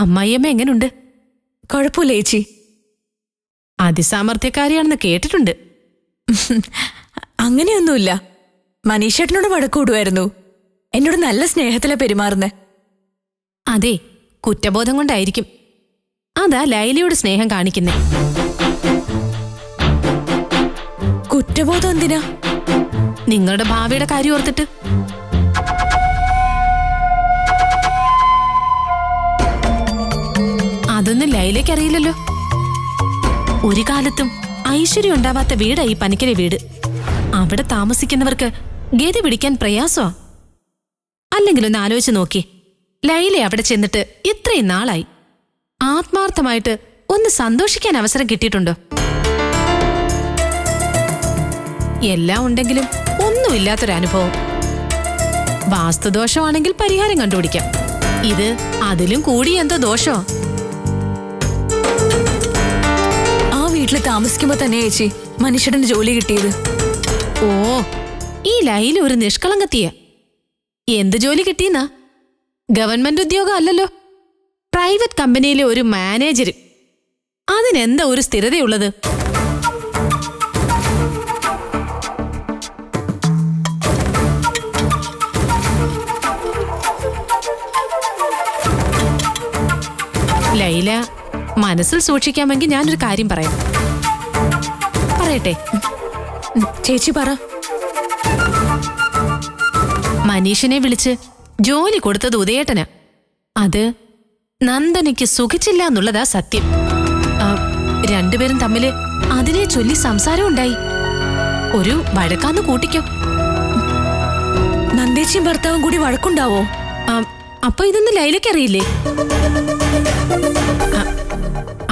അമ്മായിയമ്മ എങ്ങനുണ്ട്? കുഴപ്പമില്ല ചേച്ചി. അതിസാമർത്ഥ്യക്കാരിയാണെന്ന് കേട്ടിട്ടുണ്ട്. അങ്ങനെയൊന്നുമില്ല. മനീഷേട്ടനോട് വഴക്കൂടുമായിരുന്നു. എന്നോട് നല്ല സ്നേഹത്തിലാ പെരുമാറുന്നേ. അതെ, കുറ്റബോധം കൊണ്ടായിരിക്കും. അതാ ലൈലയോട് സ്നേഹം കാണിക്കുന്നേ. കുറ്റബോധം എന്തിനാ? നിങ്ങളുടെ ഭാവിയുടെ കാര്യം ഓർത്തിട്ട്. അതൊന്നും ലൈലയ്ക്ക് അറിയില്ലല്ലോ. ഒരു കാലത്തും ഐശ്വര്യം ഉണ്ടാവാത്ത വീടായി പനിക്കരെ വീട്. അവിടെ താമസിക്കുന്നവർക്ക് ഗതി പിടിക്കാൻ പ്രയാസമാ. അല്ലെങ്കിൽ ഒന്ന് ആലോചിച്ച് നോക്കി, ലൈല അവിടെ ചെന്നിട്ട് ഇത്രയും നാളായി. ആത്മാർത്ഥമായിട്ട് ഒന്ന് സന്തോഷിക്കാൻ അവസരം കിട്ടിയിട്ടുണ്ടോ? എല്ലാം ഉണ്ടെങ്കിലും ഒന്നുമില്ലാത്തൊരനുഭവം. വാസ്തുദോഷമാണെങ്കിൽ പരിഹാരം കണ്ടുപിടിക്കാം. ഇത് അതിലും കൂടി എന്തോ ദോഷമോ? ആ വീട്ടിൽ താമസിക്കുമ്പോ തന്നെ ചേച്ചി മനുഷ്യന്റെ ജോലി കിട്ടിയത്. ഓ, ഈ ലൈല ഒരു നിഷ്കളങ്കത്തിയ. എന്ത് ജോലി കിട്ടിയെന്നാ? ഗവൺമെന്റ് ഉദ്യോഗം അല്ലല്ലോ, പ്രൈവറ്റ് കമ്പനിയിലെ ഒരു മാനേജർ. അതിനെന്താ ഒരു സ്ഥിരതയുള്ളത്? ലൈല മനസ്സിൽ സൂക്ഷിക്കാമെങ്കിൽ ഞാനൊരു കാര്യം പറയാം. പറയട്ടെ? ചേച്ചി പറ. മനീഷിനെ വിളിച്ച് ജോലി കൊടുത്തത് ഉദയേട്ടനാ. അത് നന്ദനയ്ക്ക് സുഖിച്ചില്ല എന്നുള്ളതാ സത്യം. രണ്ടുപേരും തമ്മില് അതിനെ ചൊല്ലി സംസാരം ഉണ്ടായി. ഒരു വഴക്കാന്ന് കൂട്ടിക്കോ. നന്ദേച്ചിയും ഭർത്താവും കൂടി വഴക്കുണ്ടാവോ? അപ്പൊ ഇതൊന്നും ലൈലയ്ക്ക് അറിയില്ലേ?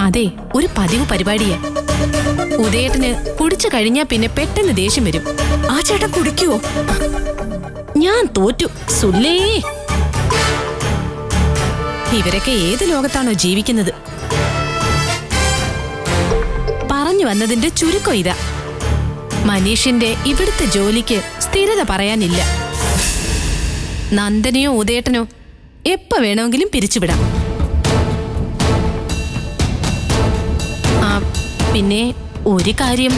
അതെ, ഒരു പതിവ് പരിപാടിയാ. ഉദയേട്ടന് കുടിച്ചു കഴിഞ്ഞാ പിന്നെ പെട്ടെന്ന് ദേഷ്യം വരും. ആ ചേട്ടൻ കുടിക്കുവോ? ഞാൻ തോറ്റു സുല്ലേ. ഇവരൊക്കെ ഏത് ലോകത്താണോ ജീവിക്കുന്നത്? പറഞ്ഞു വന്നതിന്റെ ചുരുക്കം ഇതാ, മനീഷിന്റെ ഇവിടുത്തെ ജോലിക്ക് സ്ഥിരത പറയാനില്ല. നന്ദനെയോ ഉദയേട്ടനോ എപ്പോ വേണമെങ്കിലും പിരിച്ചുവിടാം. പിന്നെ ഒരു കാര്യം,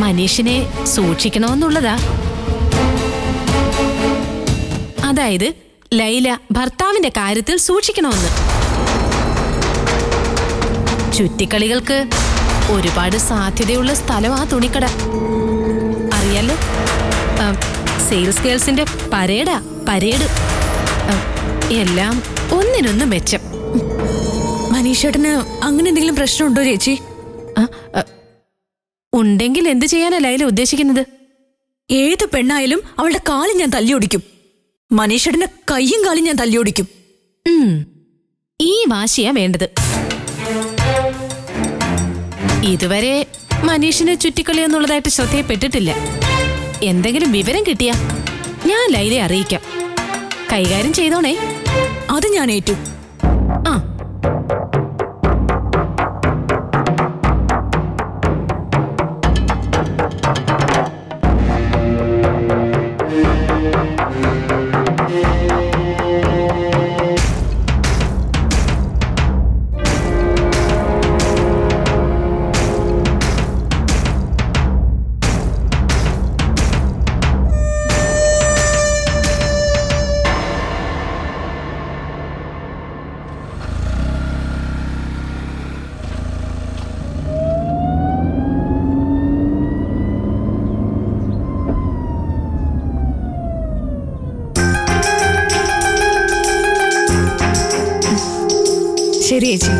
മനീഷിനെ സൂക്ഷിക്കണമെന്നുള്ളതാ. അതായത് ലൈല ഭർത്താവിന്റെ കാര്യത്തിൽ സൂക്ഷിക്കണമെന്ന്. ചുറ്റിക്കളികൾക്ക് ഒരുപാട് സാധ്യതയുള്ള സ്ഥലം ആ തുണിക്കട. അറിയാലോ, സെയിൽസ് ഗേൾസിന്റെ പരേഡ്. എല്ലാം ഒന്നിനൊന്ന് മെച്ചം. മനീഷേട്ടന് അങ്ങനെ എന്തെങ്കിലും പ്രശ്നമുണ്ടോ ചേച്ചി? ഉണ്ടെങ്കിൽ എന്ത് ചെയ്യാനാ ലൈല ഉദ്ദേശിക്കുന്നത്? ഏത് പെണ്ണായാലും അവളുടെ കാലും ഞാൻ തല്ലിയൊടിക്കും. മനീഷേട്ടന്റെ കയ്യും കാലും ഞാൻ തല്ലിയൊടിക്കും. ഈ വാശിയാ വേണ്ടത്. ഇതുവരെ മനീഷിനെ ചുറ്റിക്കളി എന്നുള്ളതായിട്ട് ശ്രദ്ധയപ്പെട്ടിട്ടില്ല. എന്തെങ്കിലും വിവരം കിട്ടിയാ ഞാൻ ലൈലയെ അറിയിക്കാം. കൈകാര്യം ചെയ്തോണേ. അത് ഞാൻ ഏറ്റു. ആ, ശരി ചേച്ചി.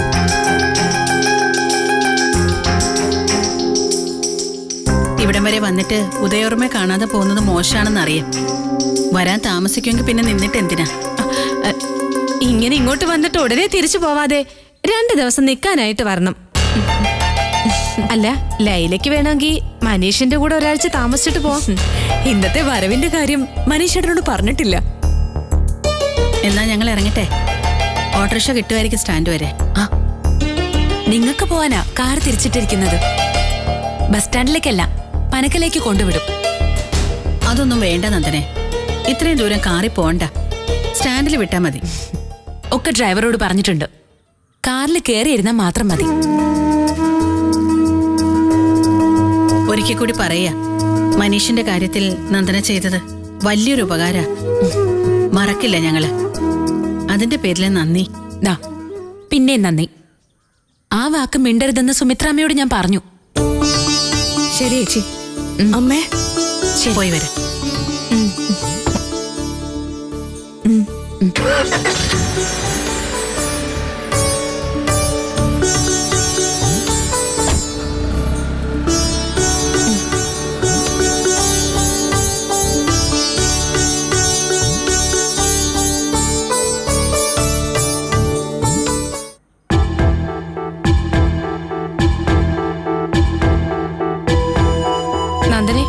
ഇവിടം വരെ വന്നിട്ട് ഉദയോർമ്മയെ കാണാതെ പോകുന്നത് മോശമാണെന്നറിയാം. വരാൻ താമസിക്കുമെങ്കിൽ പിന്നെ നിന്നിട്ട് എന്തിനാ? ഇങ്ങനെ ഇങ്ങോട്ട് വന്നിട്ട് ഉടനെ തിരിച്ചു പോവാതെ 2 ദിവസം നിൽക്കാനായിട്ട് വരണം. അല്ല, ലൈലയ്ക്ക് വേണമെങ്കിൽ മനീഷിന്റെ കൂടെ ഒരാഴ്ച താമസിച്ചിട്ട് പോവാം. ഇന്നത്തെ വരവിന്റെ കാര്യം മനീഷേട്ടനോട് പറഞ്ഞിട്ടില്ല. എന്നാ ഞങ്ങൾ ഇറങ്ങട്ടെ. ഓട്ടോറിക്ഷ കിട്ടുമായിരിക്കും സ്റ്റാൻഡ് വരെ. നിങ്ങൾക്ക് പോവാനാ കാർ തിരിച്ചിട്ടിരിക്കുന്നത്. ബസ് സ്റ്റാൻഡിലേക്കല്ല, പനക്കലേക്ക് കൊണ്ടുവിടും. അതൊന്നും വേണ്ട നന്ദനെ. ഇത്രയും ദൂരം കാറിൽ പോണ്ട. സ്റ്റാൻഡിൽ വിട്ടാ മതി. ഒക്കെ ഡ്രൈവറോട് പറഞ്ഞിട്ടുണ്ട്. കാറിൽ കയറിയിരുന്നാൽ മാത്രം മതി. ഒരിക്കൽ കൂടി പറയാ, മനീഷിന്റെ കാര്യത്തിൽ നന്ദന ചെയ്തത് വലിയൊരു ഉപകാര. മറക്കില്ല ഞങ്ങള്. അതിന്റെ പേരിൽ നന്ദി. പിന്നെ നന്ദി. ആ വാക്ക് മിണ്ടരുതെന്ന് സുമിത്രാമ്മയോട് ഞാൻ പറഞ്ഞു. ശരി ചേച്ചി. അമ്മേ പോയി വരാം. നന്ദനെ,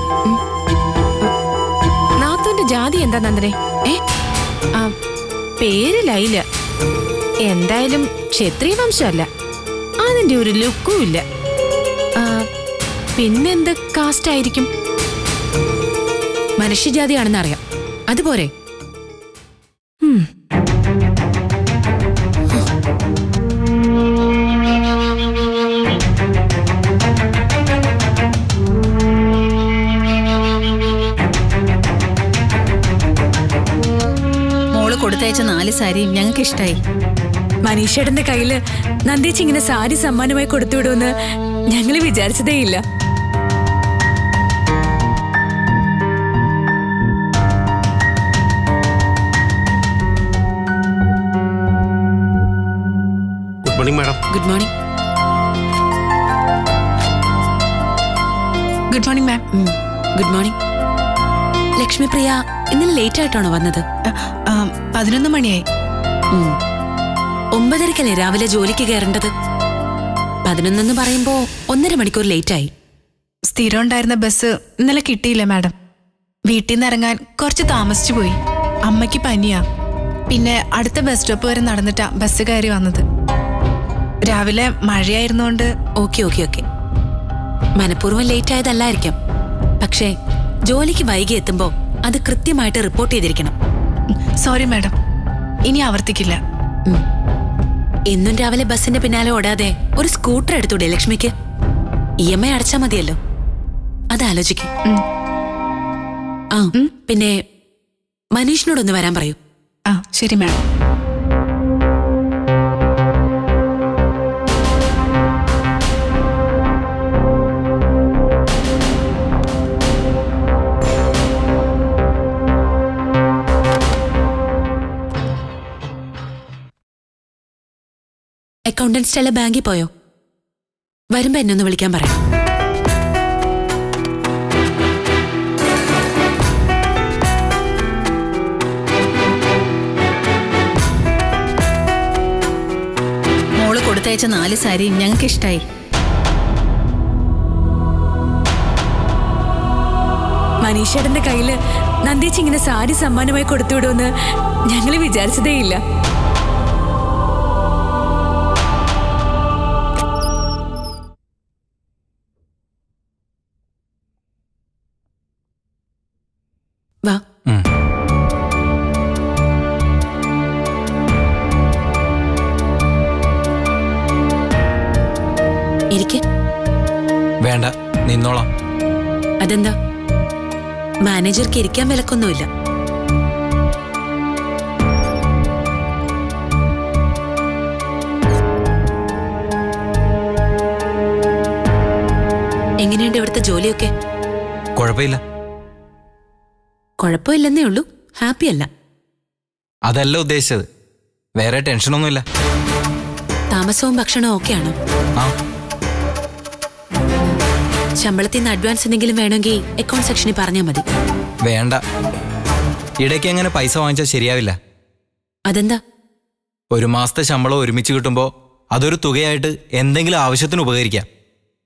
നാത്തോന്റെ ജാതി എന്താ നന്ദനെ? പേരിലായില്ല. എന്തായാലും ക്ഷത്രിയ വംശമല്ല, അതിന്റെ ഒരു ലുക്കും ഇല്ല. പിന്നെന്ത് കാസ്റ്റ് ആയിരിക്കും? മനുഷ്യജാതിയാണെന്ന് അറിയാം. അതുപോരെ? കൊടുത്തയച്ച 4 സാരിയും ഞങ്ങൾക്ക് ഇഷ്ടായി. മനീഷേട്ടന്റെ കയ്യില് നന്ദേച്ചി ഇങ്ങനെ സാരി സമ്മാനമായി കൊടുത്തുവിടുമെന്ന് ഞങ്ങള് വിചാരിച്ചതേയില്ല. Good morning madam. Good morning. Good morning ma'am. Good morning. Lakshmipriya ഇന്നലെ ലേറ്റ് ആയിട്ടാണോ വന്നത്? 11 മണിയായി. 9:30 രാവിലെ ജോലിക്ക് കയറേണ്ടത്. 11 പറയുമ്പോ 1.5 മണിക്കൂർ ലേറ്റ് ആയി. സ്ഥിരം ഉണ്ടായിരുന്ന ബസ് ഇന്നലെ കിട്ടിയില്ല മാഡം. വീട്ടിൽ നിന്ന് ഇറങ്ങാൻ കുറച്ച് താമസിച്ചു പോയി. അമ്മയ്ക്ക് പനിയാ. പിന്നെ അടുത്ത ബസ് സ്റ്റോപ്പ് വരെ നടന്നിട്ടാ ബസ് കയറി വന്നത്. രാവിലെ മഴയായിരുന്നോണ്ട്. ഓക്കെ. മനഃപൂർവ്വം ലേറ്റ് ആയതല്ലായിരിക്കാം. പക്ഷേ ജോലിക്ക് വൈകി എത്തുമ്പോ അത് കൃത്യമായിട്ട് റിപ്പോർട്ട് ചെയ്തിരിക്കണം. സോറി മാഡം, ഇനി ആവർത്തിക്കില്ല. എന്നും രാവിലെ ബസിന്റെ പിന്നാലെ ഓടാതെ ഒരു സ്കൂട്ടർ എടുത്തൂടെ ലക്ഷ്മിക്ക്? EMI അടച്ചാ മതിയല്ലോ. അതാലോചിക്കും. പിന്നെ മനീഷിനോടൊന്ന് വരാൻ പറയൂ. ശരി മാഡം. അക്കൗണ്ടന്റ് സ്റ്റെല്ല ബാങ്കിൽ പോയോ? വരുമ്പോ എന്നെ ഒന്ന് വിളിക്കാൻ പറയാം. മോള് കൊടുത്തയച്ച 4 സാരിയും ഞങ്ങൾക്ക് ഇഷ്ടായി. മനീഷേട്ടന്റെ കയ്യില് നന്ദേച്ചി ഇങ്ങനെ സാരി സമ്മാനമായി കൊടുത്തുവിടുമെന്ന് ഞങ്ങള് വിചാരിച്ചതേയില്ല. വാ. ഇരിക്ക്. വേണ്ട, നിന്നോളാം. അതെന്താ? മാനേജർക്ക് ഇരിക്കാൻ വിലക്കൊന്നുമില്ല. എങ്ങനെയുണ്ട് ഇവിടുത്തെ ജോലിയൊക്കെ? കുഴപ്പമില്ല. കുഴപ്പമില്ലെന്നേ ഉള്ളൂ, ഹാപ്പിയല്ല. അതല്ല ഉദ്ദേശിച്ചത്. വേറെ ടെൻഷനൊന്നുമില്ല. താമസവും ഭക്ഷണവും ഒക്കെയാണോ? ശമ്പളത്തിൽ നിന്ന് അഡ്വാൻസ് എന്തെങ്കിലും വേണമെങ്കിൽ അക്കൗണ്ട് സെക്ഷനിൽ പറഞ്ഞാൽ മതി. വേണ്ട, ഇടയ്ക്ക് അങ്ങനെ പൈസ വാങ്ങിച്ചാൽ ശരിയാവില്ല. അതെന്താ? 1 മാസത്തെ ശമ്പളം ഒരുമിച്ച് കിട്ടുമ്പോൾ അതൊരു തുകയായിട്ട് എന്തെങ്കിലും ആവശ്യത്തിന് ഉപകരിക്കാം.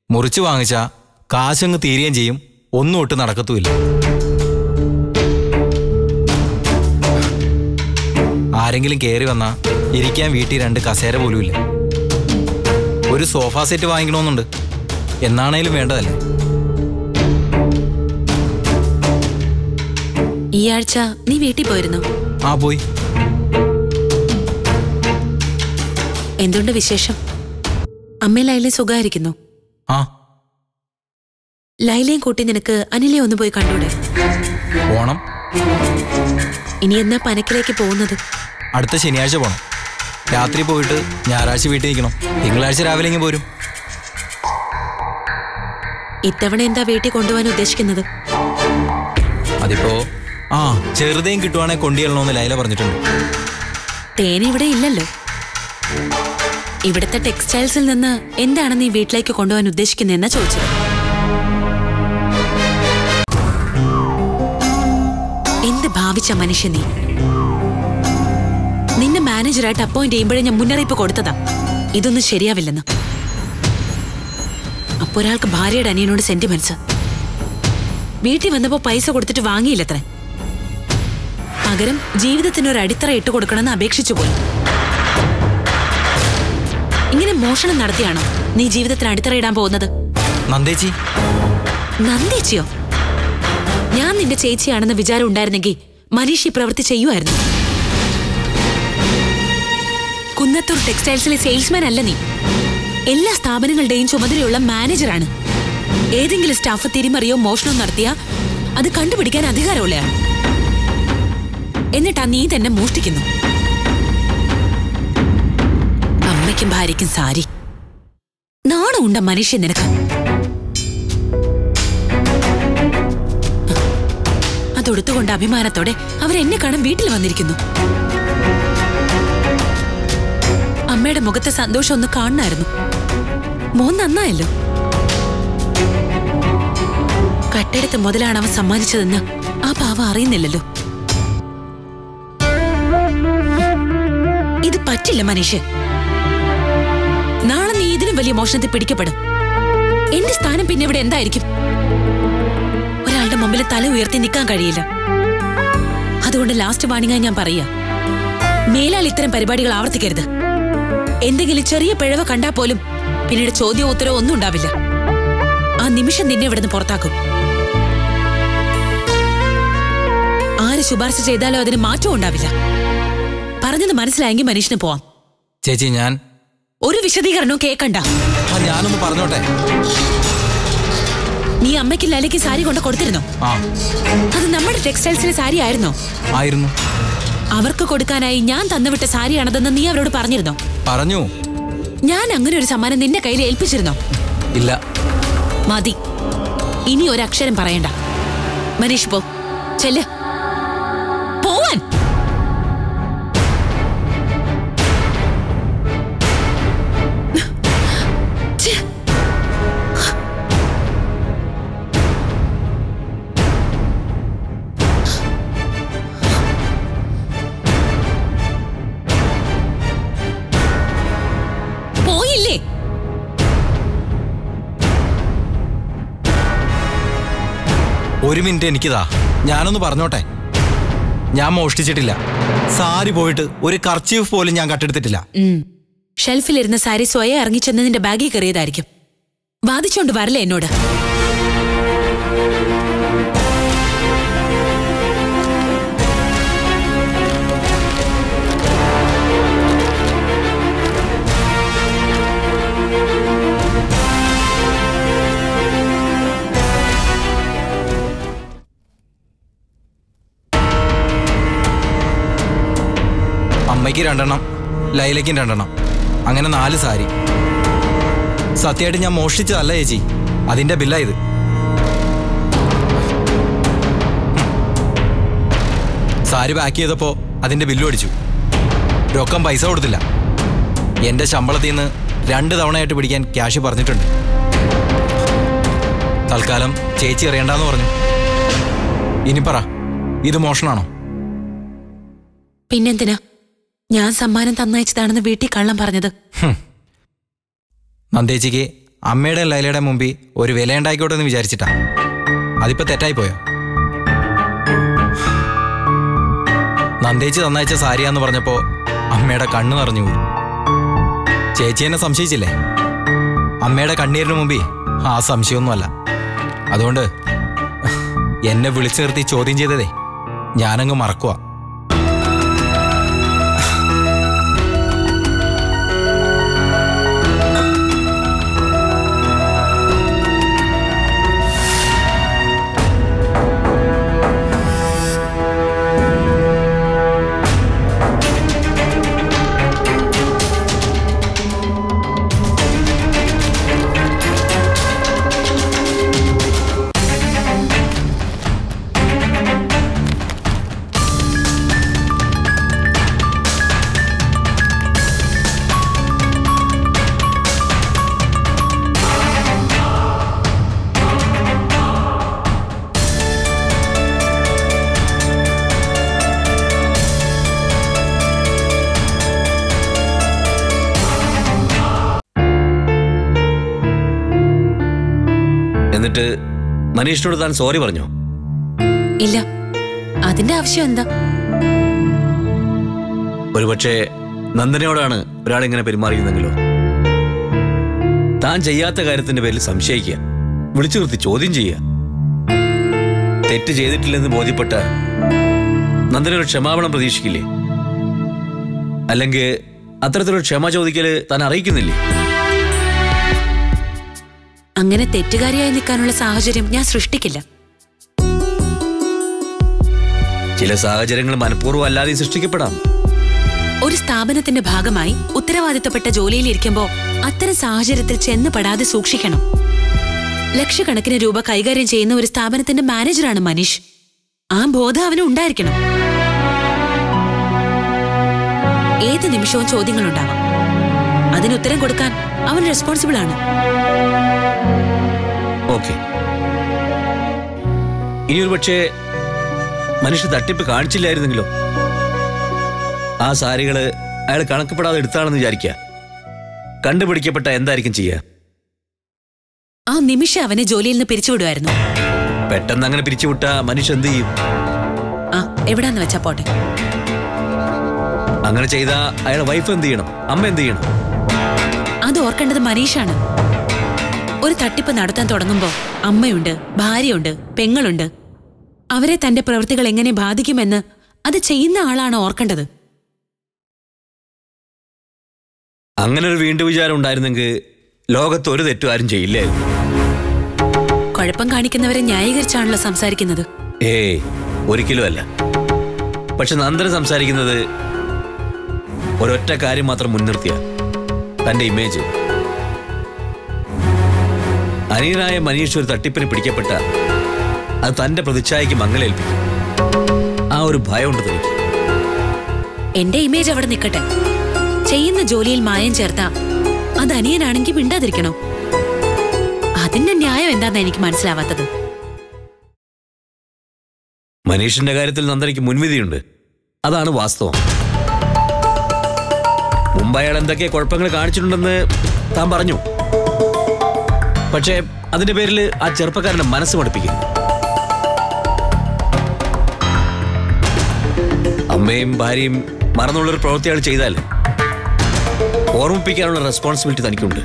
മുറിച്ച് വാങ്ങിച്ചാൽ കാശങ്ങ് തീരുകയും ചെയ്യും, ഒന്നും ഒട്ട് നടക്കത്തുമില്ല. ആരെങ്കിലും കയറി വന്നാ ഇരിക്കാൻ വീട്ടിൽ 2 കസേര പോലുമില്ല. ഒരു സോഫ സെറ്റ് വാങ്ങിക്കണമെന്നുണ്ട്. എന്നാണേലും വേണ്ടതല്ലേ? ഈ ആഴ്ച നീ വീട്ടിൽ പോയിരുന്നോ? പോയി. എന്തുണ്ട് വിശേഷം? അമ്മയും ലൈലയും സുഖമായിരിക്കുന്നു? ആ ലൈലയും കൂട്ടി നിനക്ക് അനിലെ ഒന്ന് പോയി കണ്ടൂടെ? പോണം. ഇനി എന്നാ പനക്കിലേക്ക് പോകുന്നത്? അടുത്ത ശനിയാഴ്ച പോണം. രാത്രി പോയിട്ട് ഞായറാഴ്ച വീട്ടിൽ നിൽക്കണം. തിങ്കളാഴ്ച രാവിലെ ഇങ്ങ് പോരും. ഇത്തവണ എന്താ വീട്ടിൽ കൊണ്ടുപോകാൻ ഉദ്ദേശിക്കുന്നത്? അതിപ്പോ ചെറുതേം കിട്ടുവാണെങ്കിൽ കൊണ്ടുചെല്ലണമെന്ന് ലൈല പറഞ്ഞിട്ടുണ്ട്. തേന ഇവിടെ ഇല്ലല്ലോ. ഇവിടുത്തെ ടെക്സ്റ്റൈൽസിൽ നിന്ന് എന്താണ് നീ വീട്ടിലേക്ക് കൊണ്ടുപോകാൻ ഉദ്ദേശിക്കുന്നതെന്നാ ചോദിച്ചത്. എന്ത് ഭാവിച്ച മനുഷ്യ നീ? നിന്നെ മാനേജറായിട്ട് അപ്പോയിന്റ് ചെയ്യുമ്പോഴേ ഞാൻ മുന്നറിയിപ്പ് കൊടുത്തതാ ഇതൊന്നും ശരിയാവില്ലെന്ന്. അപ്പൊ ഒരാൾക്ക് ഭാര്യയുടെ അനിയനോട് സെന്റിമെന്റ്സ്. വീട്ടിൽ വന്നപ്പോ പൈസ കൊടുത്തിട്ട് വാങ്ങിയില്ലത്രേ. പകരം ജീവിതത്തിനൊരു അടിത്തറ ഇട്ട് കൊടുക്കണമെന്ന് അപേക്ഷിച്ചു പോയി. ഇങ്ങനെ മോഷണം നടത്തിയാണോ നീ ജീവിതത്തിന് അടിത്തറ ഇടാൻ പോകുന്നത്? നന്ദേച്ചി. നന്ദേച്ചിയോ? ഞാൻ നിന്റെ ചേച്ചിയാണെന്ന് വിചാരം ഉണ്ടായിരുന്നെങ്കിൽ മനീഷ് ഈ പ്രവൃത്തി ചെയ്യുമായിരുന്നു. കുന്നത്തൂർ ടെക്സ്റ്റൈൽസിലെ സെയിൽസ്മാൻ അല്ല നീ. എല്ലാ സ്ഥാപനങ്ങളുടെയും ചുമതലയുള്ള മാനേജറാണ്. ഏതെങ്കിലും സ്റ്റാഫ് തിരിമറിയോ മോഷണം നടത്തിയാ അത് കണ്ടുപിടിക്കാൻ അധികാരമുള്ളയാണ്. എന്നിട്ടാ നീ തന്നെ മോഷ്ടിക്കുന്നു. അമ്മയ്ക്കും ഭാര്യയ്ക്കും സാരി. നാണമുണ്ട മനുഷ്യൻ നിനക്ക്? അതൊടുത്തുകൊണ്ട് അഭിമാനത്തോടെ അവരെന്നെ കാണാൻ വീട്ടിൽ വന്നിരിക്കുന്നു. അമ്മയുടെ മുഖത്തെ സന്തോഷം ഒന്ന് കാണണമായിരുന്നു. മോൻ നന്നായല്ലോ. കട്ടെടുത്ത് മുതലാണ് അവൻ സമ്മാനിച്ചതെന്ന് ആ പാവ അറിയുന്നില്ലല്ലോ. ഇത് പറ്റില്ല മനുഷ്യ. നാളെ നീ ഇതിനും വലിയ മോഷണത്തിൽ പിടിക്കപ്പെടും. എന്റെ സ്ഥാനം പിന്നെ ഇവിടെ എന്തായിരിക്കും? ഒരാളുടെ മുമ്പിൽ തല ഉയർത്തി നിൽക്കാൻ കഴിയില്ല. അതുകൊണ്ട് ലാസ്റ്റ് വാണിംഗായി ഞാൻ പറയാ, മേലാൽ ഇത്തരം പരിപാടികൾ ആവർത്തിക്കരുത്. എന്തെങ്കിലും ചെറിയ പിഴവ് കണ്ടാൽ പോലും പിന്നീട് ചോദ്യമോ ഉത്തരവോ ഒന്നും ഉണ്ടാവില്ല. ആ നിമിഷം നിന്നെ ഇവിടുന്ന് പുറത്താക്കും. ആര് ശുപാർശ ചെയ്താലോ അതിന് മാറ്റവും ഉണ്ടാവില്ല. പറഞ്ഞത് മനസ്സിലായെങ്കിൽ മനുഷ്യന് പോവാം. ചേച്ചി, ഞാൻ ഒരു വിശദീകരണവും കേൾക്കണ്ട. ഞാനൊന്ന് പറഞ്ഞോട്ടെ. നീ അമ്മയ്ക്ക് ലൈലയ്ക്ക് സാരി കൊണ്ട് കൊടുത്തിരുന്നോ? അത് നമ്മുടെ ടെക്സ്റ്റൈൽസിലെ സാരി ആയിരുന്നോ? ആയിരുന്നു. അവർക്ക് കൊടുക്കാനായി ഞാൻ തന്നുവിട്ട സാരിയാണതെന്ന് നീ അവരോട് പറഞ്ഞിരുന്നോ? പറഞ്ഞു. ഞാൻ അങ്ങനെ ഒരു സമ്മാനം നിന്റെ കയ്യിൽ ഏൽപ്പിച്ചിരുന്നോ? ഇല്ല. മതി, ഇനി ഒരക്ഷരം പറയണ്ട. മനീഷ് പോ, ചെല്ല്, പോവാൻ. പോയില്ലേ? ഒരു മിനിറ്റ് എനിക്കിതാ. ഞാനൊന്ന് പറഞ്ഞോട്ടെ. ഞാൻ മോഷ്ടിച്ചിട്ടില്ല. സാരി പോയിട്ട് ഒരു കർച്ചീഫ് പോലും ഞാൻ കട്ടെടുത്തിട്ടില്ല. ഷെൽഫിലിരുന്ന സാരി സ്വയം ഇറങ്ങിച്ചെന്ന് നിന്റെ ബാഗിൽ കയറിയതായിരിക്കും. വാദിച്ചോണ്ട് വരല്ലേ എന്നോട്? അമ്മയ്ക്ക് 2 എണ്ണം, ലൈലയ്ക്കും 2 എണ്ണം, അങ്ങനെ 4 സാരി. സത്യമായിട്ട് ഞാൻ മോഷ്ടിച്ചതല്ല ചേച്ചി. അതിന്റെ ബില്ലാ ഇത്. സാരി പാക്ക് ചെയ്തപ്പോ അതിന്റെ ബില്ലും അടിച്ചു. രൊക്കം പൈസ കൊടുത്തില്ല. എന്റെ ശമ്പളത്തിൽ നിന്ന് 2 തവണയായിട്ട് പിടിക്കാൻ ക്യാഷ് പറഞ്ഞിട്ടുണ്ട്. തൽക്കാലം ചേച്ചി അറിയണ്ടെന്ന് പറഞ്ഞു. ഇനി പറ, ഇത് മോഷണാണോ? പിന്നെന്തിനാ ഞാൻ സമ്മാനം തന്നയച്ചതാണെന്ന് വീട്ടിൽ കള്ളം പറഞ്ഞത്? നന്ദേച്ചിക്ക് അമ്മയുടെ ലൈലയുടെ മുമ്പിൽ ഒരു വില ഉണ്ടായിക്കോട്ടെ എന്ന് വിചാരിച്ചിട്ടാ. അതിപ്പോ തെറ്റായിപ്പോയോ? നന്ദേച്ചി തന്നയച്ച സാരിയാന്ന് പറഞ്ഞപ്പോ അമ്മയുടെ കണ്ണ് നിറഞ്ഞു പോയി. ചേച്ചി എന്നെ സംശയിച്ചില്ലേ? അമ്മയുടെ കണ്ണീരിന് മുമ്പിൽ ആ സംശയമൊന്നുമല്ല. അതുകൊണ്ട് എന്നെ വിളിച്ചു നിർത്തി ചോദ്യം ചെയ്തതേ ഞാനങ്ങ് മറക്കുക. എന്നിട്ട് മനീഷിനോട് താൻ സോറി പറഞ്ഞോ? ഇല്ല, അതിന്റെ ആവശ്യം എന്താ? ഒരുപക്ഷെ നന്ദനയോടാണ് ഒരാളിങ്ങനെ പെരുമാറിയിരുന്നെങ്കിലോ? താൻ ചെയ്യാത്ത കാര്യത്തിന്റെ പേരിൽ സംശയിക്കുക, വിളിച്ചു നിർത്തി ചോദ്യം ചെയ്യുക. തെറ്റ് ചെയ്തിട്ടില്ലെന്ന് ബോധ്യപ്പെട്ട നന്ദനൊരു ക്ഷമാപണം പ്രതീക്ഷിക്കില്ലേ? അല്ലെങ്കിൽ അത്തരത്തിലൊരു ക്ഷമ ചോദിക്കല് താൻ അറിയിക്കുന്നില്ലേ? അങ്ങനെ തെറ്റുകാരിയായി നിൽക്കാനുള്ള സാഹചര്യം ഞാൻ സൃഷ്ടിക്കില്ല. ചില സാഹചര്യങ്ങൾ മനഃപൂർവ്വം അല്ലാതെ സൃഷ്ടിക്കപ്പെടാം. ഒരു സ്ഥാപനത്തിന്റെ ഭാഗമായി ഉത്തരവാദിത്തപ്പെട്ട ജോലിയിൽ ഇരിക്കുമ്പോൾ അത്തരം സാഹചര്യത്തിൽ ചെന്നുപെടാതെ സൂക്ഷിക്കണം. ലക്ഷക്കണക്കിന് രൂപ കൈകാര്യം ചെയ്യുന്ന ഒരു സ്ഥാപനത്തിന്റെ മാനേജറാണ് മനീഷ്. ആ ബോധം അവന് ഉണ്ടായിരിക്കണം. ഏത് നിമിഷവും ചോദ്യങ്ങളുണ്ടാവാം. അതിന് ഉത്തരം കൊടുക്കാൻ അവൻ റെസ്പോൺസിബിൾ ആണ്. ഓക്കെ, ഇനിയൊരു പക്ഷേ മനുഷ്യ തട്ടിപ്പ് കാണിച്ചില്ലായിരുന്നെങ്കിലോ? ആ സാരികള് അയാൾ കണക്കപ്പെടാതെ എടുത്താണെന്ന് വിചാരിക്കുക. കണ്ടുപിടിക്കപ്പെട്ട എന്തായിരിക്കും ചെയ്യുക? ആ നിമിഷം അവനെ ജോലിയിൽ നിന്ന് പിരിച്ചുവിടുമായിരുന്നു. പെട്ടെന്ന് അങ്ങനെ പിരിച്ചുവിട്ട മനുഷ്യ എന്ത് ചെയ്യും? ആ, എവിടാന്ന് വെച്ചാ പോട്ടെ. അങ്ങനെ ചെയ്ത അയാളുടെ വൈഫ് എന്ത് ചെയ്യണം? അമ്മ എന്ത് ചെയ്യണം? അത് ഓർക്കേണ്ടത് മനീഷാണ്. ഒരു തട്ടിപ്പ് നടത്താൻ തുടങ്ങുമ്പോ അമ്മയുണ്ട്, ഭാര്യയുണ്ട്, പെങ്ങളുണ്ട്. അവരെ തന്റെ പ്രവൃത്തികൾ എങ്ങനെ ബാധിക്കുമെന്ന് അത് ചെയ്യുന്ന ആളാണ് ഓർക്കേണ്ടത്. അങ്ങനെ ഒരു വീണ്ടും വിചാരം ഉണ്ടായിരുന്നെങ്കിൽ ലോകത്ത് ഒരു തെറ്റും ആരും ചെയ്യില്ലേ? കുഴപ്പം കാണിക്കുന്നവരെ ന്യായീകരിച്ചാണല്ലോ സംസാരിക്കുന്നത്. ഏയ്, ഒരിക്കലും അല്ല. പക്ഷെ നന്ദന സംസാരിക്കുന്നത് ഒരൊറ്റ കാര്യം മാത്രം മുൻനിർത്തിയ, തന്റെ ഇമേജ്. അനിയനായ മനീഷ് ഒരു തട്ടിപ്പിന് പിടിക്കപ്പെട്ട അത് തന്റെ പ്രതിച്ഛായക്ക് മങ്ങലേൽപ്പിക്കും. ആ ഒരു ഭയമുണ്ട് തനിക്ക്. എന്റെ ഇമേജ് അവിടെ നിൽക്കട്ടെ. ചെയ്യുന്ന ജോലിയിൽ മായം ചേർത്ത അത് അനിയനാണെങ്കിൽ മിണ്ടാതിരിക്കണോ? അതിന്റെ ന്യായം എന്താന്ന് എനിക്ക് മനസ്സിലാവാത്തത്. മനീഷിന്റെ കാര്യത്തിൽ നന്ദനയ്ക്ക് മുൻവിധിയുണ്ട്, അതാണ് വാസ്തവം. മുമ്പ് അയാൾ എന്തൊക്കെ കുഴപ്പങ്ങൾ കാണിച്ചിട്ടുണ്ടെന്ന് താൻ പറഞ്ഞു. പക്ഷേ അതിന്റെ പേരിൽ ആ ചെറുപ്പക്കാരന്റെ മനസ്സ് മടുപ്പിക്കുന്നു. അമ്മയും ഭാര്യയും മറന്നുള്ളൊരു പ്രവൃത്തി അയാൾ ചെയ്താൽ ഓർമ്മിപ്പിക്കാനുള്ള റെസ്പോൺസിബിലിറ്റി തനിക്കുണ്ട്.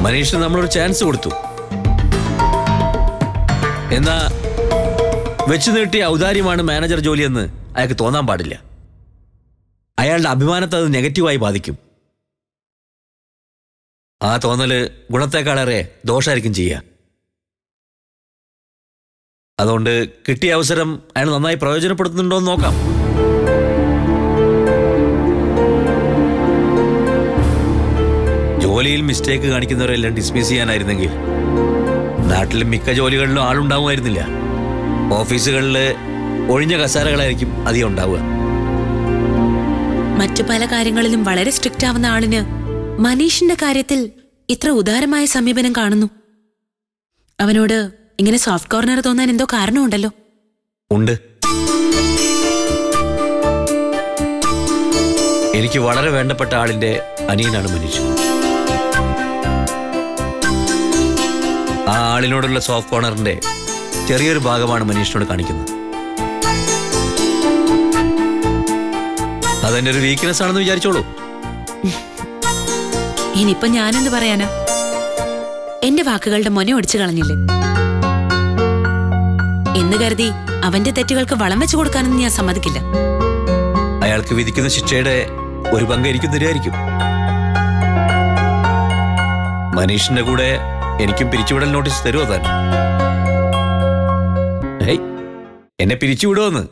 മനീഷിന് നമ്മളൊരു ചാൻസ് കൊടുത്തു. എന്നാ വെച്ചു നീട്ടിയ ഔദാര്യമാണ് മാനേജർ ജോലിയെന്ന് അയാൾക്ക് തോന്നാൻ പാടില്ല. അയാളുടെ അഭിമാനത്തെ അത് നെഗറ്റീവായി ബാധിക്കും. ആ തോന്നല് ഗുണത്തെക്കാളേറെ ദോഷമായിരിക്കും ചെയ്യുക. അതുകൊണ്ട് കിട്ടിയ അവസരം അയാൾ നന്നായി പ്രയോജനപ്പെടുത്തുന്നുണ്ടോ എന്ന് നോക്കാം. ജോലിയിൽ മിസ്റ്റേക്ക് കാണിക്കുന്നവരെല്ലാം ഡിസ്മിസ് ചെയ്യാനായിരുന്നെങ്കിൽ നാട്ടിലും മിക്ക ജോലികളിലും ആളുണ്ടാവുമായിരുന്നില്ല. ഓഫീസുകളിൽ ഒഴിഞ്ഞ കസേരകളായിരിക്കും അധികം ഉണ്ടാവുക. മറ്റു പല കാര്യങ്ങളിലും വളരെ സ്ട്രിക്റ്റ് ആവുന്ന ആളിന് മനീഷിന്റെ കാര്യത്തിൽ ഇത്ര ഉദാരമായ സമീപനം കാണുന്നു. അവനോട് ഇങ്ങനെ സോഫ്റ്റ് കോർണർ തോന്നാൻ എന്തോ കാരണമുണ്ടല്ലോ. ഉണ്ട്. എനിക്ക് വളരെ വേണ്ടപ്പെട്ട ആളിന്റെ അനിയനാണ് മനീഷ്. ആ ആളിനോടുള്ള സോഫ്റ്റ് കോർണറിന്റെ ചെറിയൊരു ഭാഗമാണ് മനീഷിനോട് കാണിക്കുന്നത്. അതെന്റെ ഒരു വീക്ക്നെസ് ആണെന്ന് വിചാരിച്ചോളൂ. ഇനിയിപ്പൊ ഞാനെന്ത് പറയാനാ? എന്റെ വാക്കുകളുടെ മൊന ഒടിച്ചു കളഞ്ഞില്ലേ എന്ന് കരുതി അവന്റെ തെറ്റുകൾക്ക് വളം വെച്ചു കൊടുക്കാനൊന്നും ഞാൻ സമ്മതിക്കില്ല. അയാൾക്ക് വിധിക്കുന്ന ശിക്ഷയുടെ ഒരു പങ്ക് എനിക്കും തരുമായിരിക്കും. മനീഷിന്റെ കൂടെ എനിക്കും പിരിച്ചുവിടൽ നോട്ടീസ് തരുമോ താൻ? എന്നെ പിരിച്ചുവിടുമെന്ന്?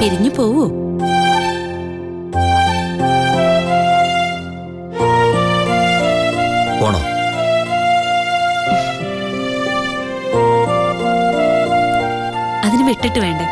പിരിഞ്ഞു പോവോ? പോണോ? അതിന് വിട്ടിട്ട് വേണ്ടേ?